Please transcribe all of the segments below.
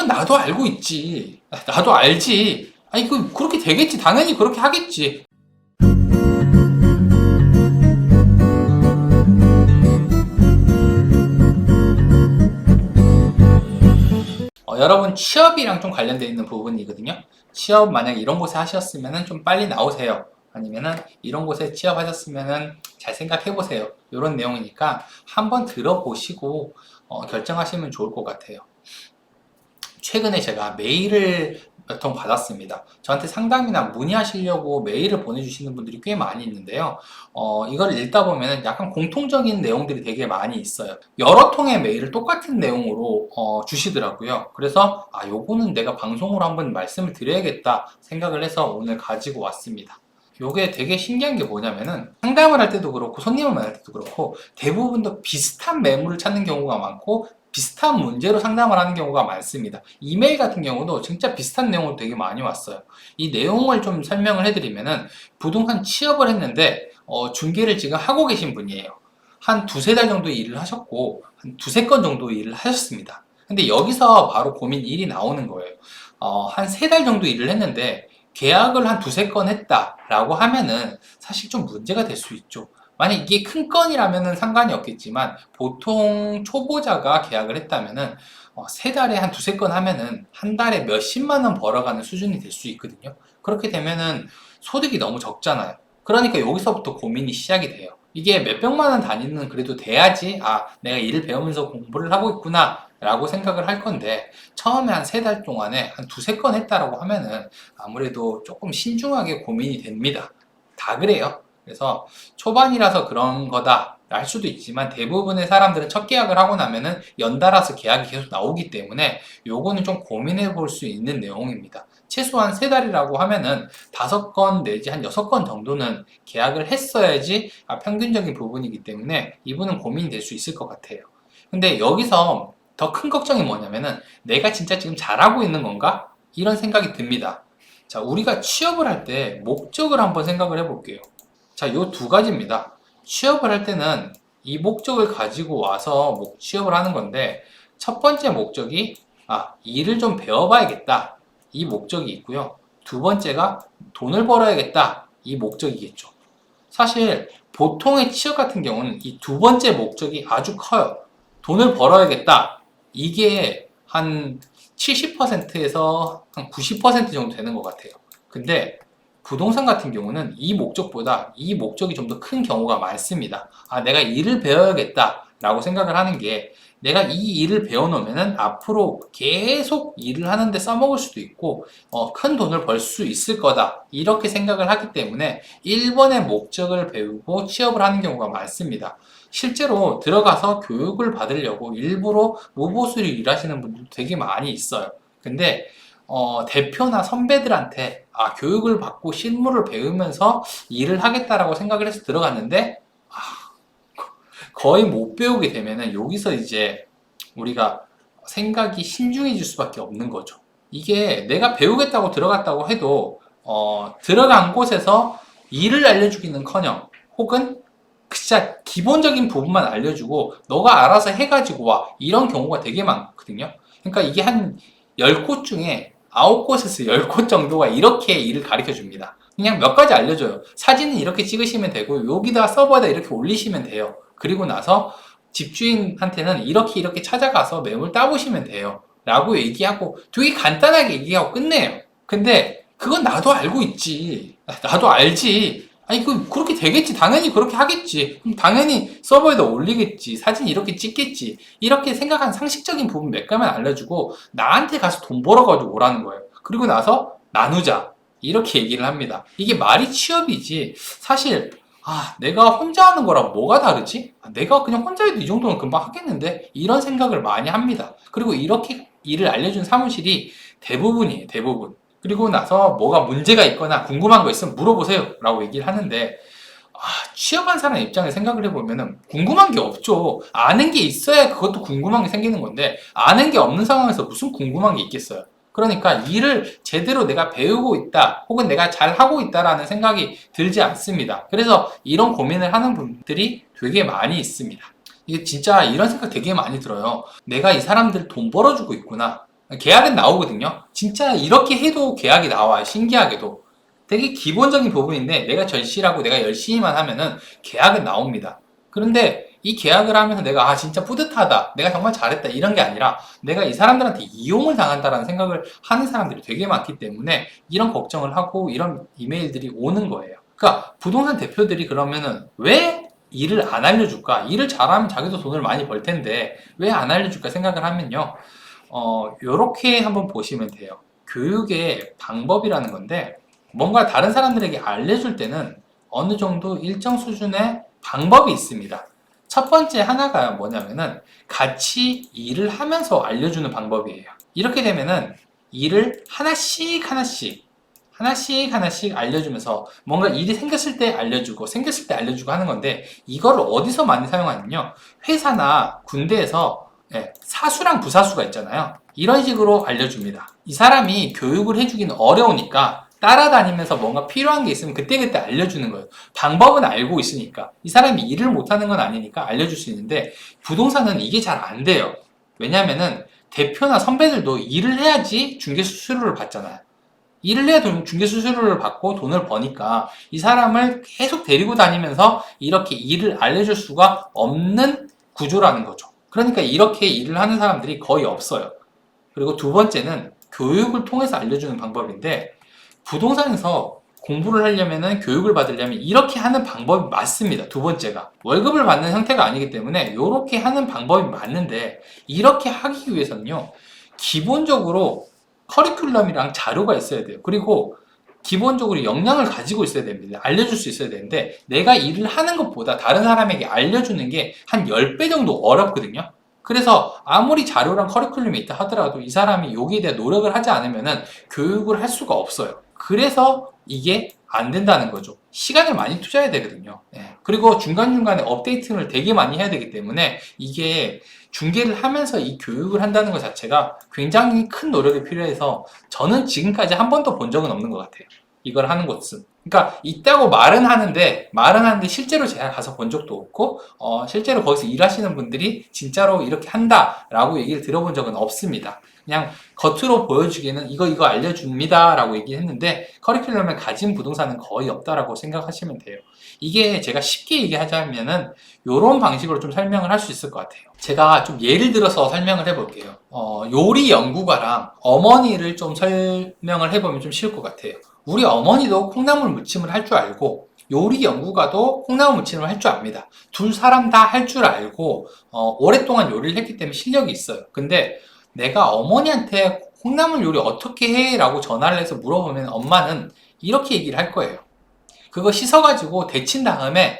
이건 나도 알고 있지. 나도 알지. 아니, 그렇게 되겠지. 당연히 그렇게 하겠지. 여러분 취업이랑 좀 관련되어 있는 부분이거든요. 취업 만약 이런 곳에 하셨으면 좀 빨리 나오세요. 아니면은 이런 곳에 취업하셨으면 잘 생각해 보세요. 이런 내용이니까 한번 들어보시고 결정하시면 좋을 것 같아요. 최근에 제가 메일을 몇 통 받았습니다. 저한테 상담이나 문의하시려고 메일을 보내주시는 분들이 꽤 많이 있는데요. 이걸 읽다 보면 약간 공통적인 내용들이 되게 많이 있어요. 여러 통의 메일을 똑같은 내용으로 주시더라고요. 그래서 요거는 내가 방송으로 한번 말씀을 드려야겠다 생각을 해서 오늘 가지고 왔습니다. 요게 되게 신기한 게 뭐냐면은 상담을 할 때도 그렇고 손님을 만날 때도 그렇고 대부분 다 비슷한 매물을 찾는 경우가 많고 비슷한 문제로 상담을 하는 경우가 많습니다. 이메일 같은 경우도 진짜 비슷한 내용으로 되게 많이 왔어요. 이 내용을 좀 설명을 해드리면은 부동산 취업을 했는데 중개를 지금 하고 계신 분이에요. 한 두세 달 정도 일을 하셨고 한 두세 건 정도 일을 하셨습니다. 근데 여기서 바로 고민 일이 나오는 거예요. 한 세 달 정도 일을 했는데 계약을 한 두세 건 했다라고 하면은 사실 좀 문제가 될 수 있죠. 만약 이게 큰 건이라면은 상관이 없겠지만 보통 초보자가 계약을 했다면은 세 달에 한 두세 건 하면은 한 달에 몇십만 원 벌어가는 수준이 될 수 있거든요. 그렇게 되면은 소득이 너무 적잖아요. 그러니까 여기서부터 고민이 시작이 돼요. 이게 몇백만 원 단위는 그래도 돼야지 내가 일을 배우면서 공부를 하고 있구나 라고 생각을 할 건데 처음에 한 세 달 동안에 한 두세 건 했다라고 하면은 아무래도 조금 신중하게 고민이 됩니다. 다 그래요. 그래서 초반이라서 그런 거다 할 수도 있지만 대부분의 사람들은 첫 계약을 하고 나면은 연달아서 계약이 계속 나오기 때문에 요거는 좀 고민해 볼 수 있는 내용입니다. 최소한 세 달이라고 하면은 다섯 건 내지 한 여섯 건 정도는 계약을 했어야지 평균적인 부분이기 때문에 이분은 고민이 될 수 있을 것 같아요. 근데 여기서 더 큰 걱정이 뭐냐면은 내가 진짜 지금 잘하고 있는 건가? 이런 생각이 듭니다. 자, 우리가 취업을 할 때 목적을 한번 생각을 해볼게요. 자, 요 두 가지입니다. 취업을 할 때는 이 목적을 가지고 와서 취업을 하는 건데 첫 번째 목적이 일을 좀 배워봐야겠다. 이 목적이 있고요. 두 번째가 돈을 벌어야겠다. 이 목적이겠죠. 사실 보통의 취업 같은 경우는 이 두 번째 목적이 아주 커요. 돈을 벌어야겠다. 이게 한 70%에서 한 90% 정도 되는 것 같아요. 근데 부동산 같은 경우는 이 목적보다 이 목적이 좀 더 큰 경우가 많습니다. 내가 일을 배워야겠다 라고 생각을 하는 게 내가 이 일을 배워놓으면 앞으로 계속 일을 하는데 써먹을 수도 있고 큰 돈을 벌 수 있을 거다 이렇게 생각을 하기 때문에 1번의 목적을 배우고 취업을 하는 경우가 많습니다. 실제로 들어가서 교육을 받으려고 일부러 무보수로 일하시는 분들도 되게 많이 있어요. 근데 대표나 선배들한테 교육을 받고 실무를 배우면서 일을 하겠다라고 생각을 해서 들어갔는데 거의 못 배우게 되면은 여기서 이제 우리가 생각이 신중해질 수밖에 없는 거죠. 이게 내가 배우겠다고 들어갔다고 해도 들어간 곳에서 일을 알려주기는커녕 혹은 진짜 기본적인 부분만 알려주고 너가 알아서 해가지고 와 이런 경우가 되게 많거든요. 그러니까 이게 한 10곳 중에 9곳에서 10곳 정도가 이렇게 일을 가르쳐 줍니다. 그냥 몇 가지 알려줘요. 사진은 이렇게 찍으시면 되고 여기다 서버에다 이렇게 올리시면 돼요. 그리고 나서 집주인한테는 이렇게 찾아가서 매물 따보시면 돼요. 라고 얘기하고 되게 간단하게 얘기하고 끝내요. 근데 그건 나도 알고 있지. 나도 알지. 아니 그렇게 되겠지. 당연히 그렇게 하겠지. 그럼 당연히 서버에다 올리겠지. 사진 이렇게 찍겠지. 이렇게 생각한 상식적인 부분 몇 가지만 알려주고 나한테 가서 돈 벌어가지고 오라는 거예요. 그리고 나서 나누자. 이렇게 얘기를 합니다. 이게 말이 취업이지. 사실 내가 혼자 하는 거랑 뭐가 다르지? 내가 그냥 혼자 해도 이 정도는 금방 하겠는데? 이런 생각을 많이 합니다. 그리고 이렇게 일을 알려준 사무실이 대부분이에요. 대부분. 그리고 나서 뭐가 문제가 있거나 궁금한 거 있으면 물어보세요 라고 얘기를 하는데 취업한 사람 입장에 생각을 해보면 궁금한 게 없죠. 아는 게 있어야 그것도 궁금한 게 생기는 건데 아는 게 없는 상황에서 무슨 궁금한 게 있겠어요. 그러니까 일을 제대로 내가 배우고 있다 혹은 내가 잘하고 있다라는 생각이 들지 않습니다. 그래서 이런 고민을 하는 분들이 되게 많이 있습니다. 이게 진짜 이런 생각 되게 많이 들어요. 내가 이 사람들 돈 벌어주고 있구나. 계약은 나오거든요. 진짜 이렇게 해도 계약이 나와요. 신기하게도. 되게 기본적인 부분인데 내가 절실하고 내가 열심히만 하면은 계약은 나옵니다. 그런데 이 계약을 하면서 내가 진짜 뿌듯하다, 내가 정말 잘했다 이런 게 아니라 내가 이 사람들한테 이용을 당한다라는 생각을 하는 사람들이 되게 많기 때문에 이런 걱정을 하고 이런 이메일들이 오는 거예요. 그러니까 부동산 대표들이 그러면은 왜 일을 안 알려줄까? 일을 잘하면 자기도 돈을 많이 벌 텐데 왜 안 알려줄까 생각을 하면요. 요렇게 한번 보시면 돼요. 교육의 방법이라는 건데 뭔가 다른 사람들에게 알려줄 때는 어느 정도 일정 수준의 방법이 있습니다. 첫 번째 하나가 뭐냐면은 같이 일을 하면서 알려주는 방법이에요. 이렇게 되면은 일을 하나씩 알려주면서 뭔가 일이 생겼을 때 알려주고 하는 건데 이걸 어디서 많이 사용하냐면요. 회사나 군대에서 사수랑 부사수가 있잖아요. 이런 식으로 알려줍니다. 이 사람이 교육을 해주기는 어려우니까 따라다니면서 뭔가 필요한 게 있으면 그때그때 알려주는 거예요. 방법은 알고 있으니까. 이 사람이 일을 못하는 건 아니니까 알려줄 수 있는데 부동산은 이게 잘 안 돼요. 왜냐면은 대표나 선배들도 일을 해야지 중개수수료를 받잖아요. 일을 해야 중개수수료를 받고 돈을 버니까 이 사람을 계속 데리고 다니면서 이렇게 일을 알려줄 수가 없는 구조라는 거죠. 그러니까 이렇게 일을 하는 사람들이 거의 없어요. 그리고 두 번째는 교육을 통해서 알려주는 방법인데 부동산에서 공부를 하려면은 교육을 받으려면 이렇게 하는 방법이 맞습니다. 두 번째가 월급을 받는 형태가 아니기 때문에 이렇게 하는 방법이 맞는데 이렇게 하기 위해서는요. 기본적으로 커리큘럼이랑 자료가 있어야 돼요. 그리고 기본적으로 역량을 가지고 있어야 됩니다. 알려줄 수 있어야 되는데 내가 일을 하는 것보다 다른 사람에게 알려주는 게 한 10배 정도 어렵거든요. 그래서 아무리 자료랑 커리큘럼이 있다 하더라도 이 사람이 여기에 대해 노력을 하지 않으면 교육을 할 수가 없어요. 그래서 이게 안 된다는 거죠. 시간을 많이 투자해야 되거든요. 그리고 중간중간에 업데이팅을 되게 많이 해야 되기 때문에 이게 중개를 하면서 이 교육을 한다는 것 자체가 굉장히 큰 노력이 필요해서 저는 지금까지 한 번도 본 적은 없는 것 같아요. 이걸 하는 것은. 그러니까 있다고 말은 하는데 실제로 제가 가서 본 적도 없고 실제로 거기서 일하시는 분들이 진짜로 이렇게 한다라고 얘기를 들어본 적은 없습니다. 그냥 겉으로 보여주기에는 이거 알려줍니다 라고 얘기했는데 커리큘럼을 가진 부동산은 거의 없다라고 생각하시면 돼요. 이게 제가 쉽게 얘기하자면은 이런 방식으로 좀 설명을 할 수 있을 것 같아요. 제가 좀 예를 들어서 설명을 해볼게요. 요리 연구가랑 어머니를 좀 설명을 해보면 좀 쉬울 것 같아요. 우리 어머니도 콩나물 무침을 할 줄 알고 요리 연구가도 콩나물 무침을 할 줄 압니다. 두 사람 다 할 줄 알고 오랫동안 요리를 했기 때문에 실력이 있어요. 근데 내가 어머니한테 콩나물 요리 어떻게 해? 라고 전화를 해서 물어보면 엄마는 이렇게 얘기를 할 거예요. 그거 씻어가지고 데친 다음에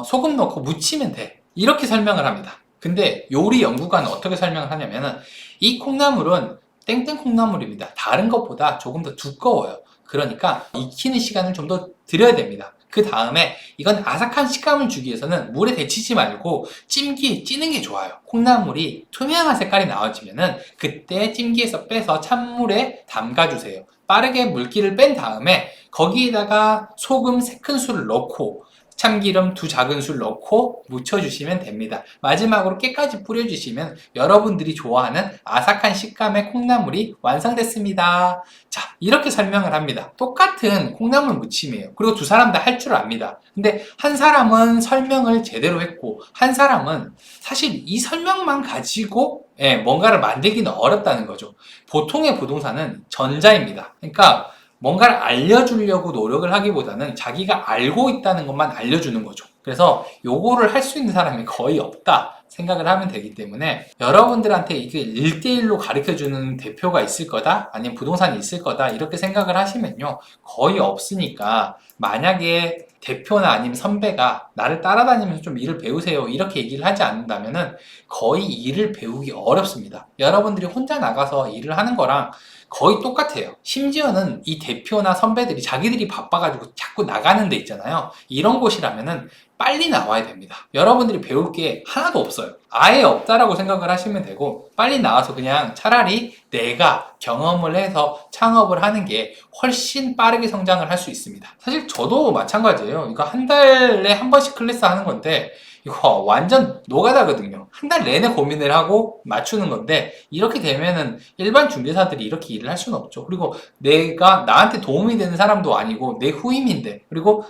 소금 넣고 무치면 돼. 이렇게 설명을 합니다. 근데 요리 연구가는 어떻게 설명을 하냐면은 이 콩나물은 땡땡 콩나물입니다. 다른 것보다 조금 더 두꺼워요. 그러니까 익히는 시간을 좀 더 드려야 됩니다. 그 다음에 이건 아삭한 식감을 주기 위해서는 물에 데치지 말고 찜기에 찌는 게 좋아요. 콩나물이 투명한 색깔이 나와지면은 그때 찜기에서 빼서 찬물에 담가주세요. 빠르게 물기를 뺀 다음에 거기에다가 소금 3큰술을 넣고 참기름 2작은술 넣고 묻혀주시면 됩니다. 마지막으로 깨까지 뿌려주시면 여러분들이 좋아하는 아삭한 식감의 콩나물이 완성됐습니다. 자, 이렇게 설명을 합니다. 똑같은 콩나물 무침이에요. 그리고 두 사람 다 할 줄 압니다. 근데 한 사람은 설명을 제대로 했고 한 사람은 사실 이 설명만 가지고 뭔가를 만들기는 어렵다는 거죠. 보통의 부동산은 전자입니다. 그러니까 뭔가를 알려주려고 노력을 하기보다는 자기가 알고 있다는 것만 알려주는 거죠. 그래서 요거를 할 수 있는 사람이 거의 없다 생각을 하면 되기 때문에 여러분들한테 이게 1대1로 가르쳐주는 대표가 있을 거다 아니면 부동산이 있을 거다 이렇게 생각을 하시면요 거의 없으니까 만약에 대표나 아니면 선배가 나를 따라다니면서 좀 일을 배우세요 이렇게 얘기를 하지 않는다면은 거의 일을 배우기 어렵습니다. 여러분들이 혼자 나가서 일을 하는 거랑 거의 똑같아요. 심지어는 이 대표나 선배들이 자기들이 바빠가지고 자꾸 나가는 데 있잖아요. 이런 곳이라면은 빨리 나와야 됩니다. 여러분들이 배울 게 하나도 없어요. 아예 없다라고 생각을 하시면 되고 빨리 나와서 그냥 차라리 내가 경험을 해서 창업을 하는 게 훨씬 빠르게 성장을 할 수 있습니다. 사실 저도 마찬가지예요. 이거 한 달에 한 번씩 클래스 하는 건데 이거 완전 노가다거든요. 한 달 내내 고민을 하고 맞추는 건데 이렇게 되면은 일반 중개사들이 이렇게 일을 할 수는 없죠. 그리고 내가 나한테 도움이 되는 사람도 아니고 내 후임인데, 그리고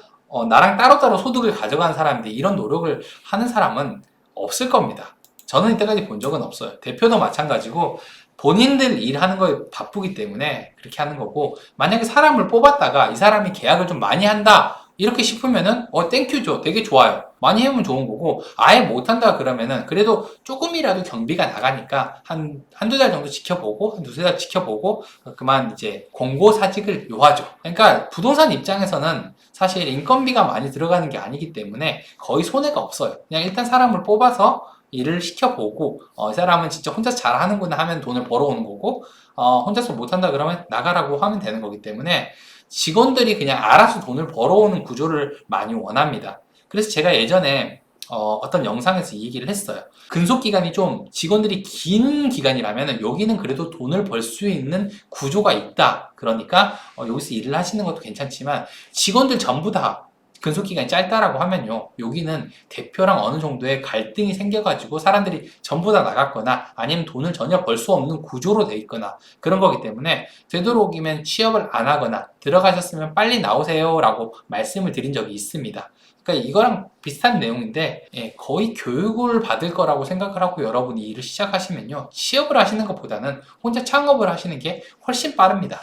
나랑 따로따로 소득을 가져가는 사람인데 이런 노력을 하는 사람은 없을 겁니다. 저는 이때까지 본 적은 없어요. 대표도 마찬가지고 본인들 일하는 거에 바쁘기 때문에 그렇게 하는 거고, 만약에 사람을 뽑았다가 이 사람이 계약을 좀 많이 한다 이렇게 싶으면은 땡큐죠. 되게 좋아요. 많이 해보면 좋은 거고, 아예 못한다 그러면은 그래도 조금이라도 경비가 나가니까 한두 달 정도 지켜보고, 한 두세 달 지켜보고 그만 이제 공고사직을 요하죠. 그러니까 부동산 입장에서는 사실 인건비가 많이 들어가는 게 아니기 때문에 거의 손해가 없어요. 그냥 일단 사람을 뽑아서 일을 시켜보고, 이 사람은 진짜 혼자 잘하는구나 하면 돈을 벌어오는 거고, 혼자서 못한다 그러면 나가라고 하면 되는 거기 때문에 직원들이 그냥 알아서 돈을 벌어오는 구조를 많이 원합니다. 그래서 제가 예전에 어떤 영상에서 이 얘기를 했어요. 근속 기간이 좀 직원들이 긴 기간이라면 여기는 그래도 돈을 벌 수 있는 구조가 있다. 그러니까 여기서 일을 하시는 것도 괜찮지만, 직원들 전부 다 근속 기간이 짧다라고 하면요, 여기는 대표랑 어느 정도의 갈등이 생겨가지고 사람들이 전부 다 나갔거나 아니면 돈을 전혀 벌 수 없는 구조로 돼 있거나 그런 거기 때문에 되도록이면 취업을 안 하거나 들어가셨으면 빨리 나오세요 라고 말씀을 드린 적이 있습니다. 그러니까 이거랑 비슷한 내용인데, 거의 교육을 받을 거라고 생각을 하고 여러분이 일을 시작하시면요, 취업을 하시는 것보다는 혼자 창업을 하시는 게 훨씬 빠릅니다.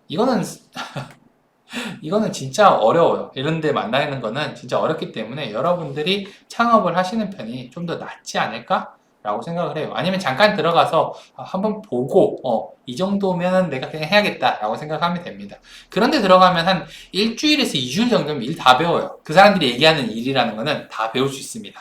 이거는 진짜 어려워요. 이런 데 만나는 거는 진짜 어렵기 때문에 여러분들이 창업을 하시는 편이 좀 더 낫지 않을까? 라고 생각을 해요. 아니면 잠깐 들어가서 한번 보고 이 정도면 내가 그냥 해야겠다 라고 생각하면 됩니다. 그런데 들어가면 한 일주일에서 2주일 정도면 일 다 배워요. 그 사람들이 얘기하는 일이라는 거는 다 배울 수 있습니다.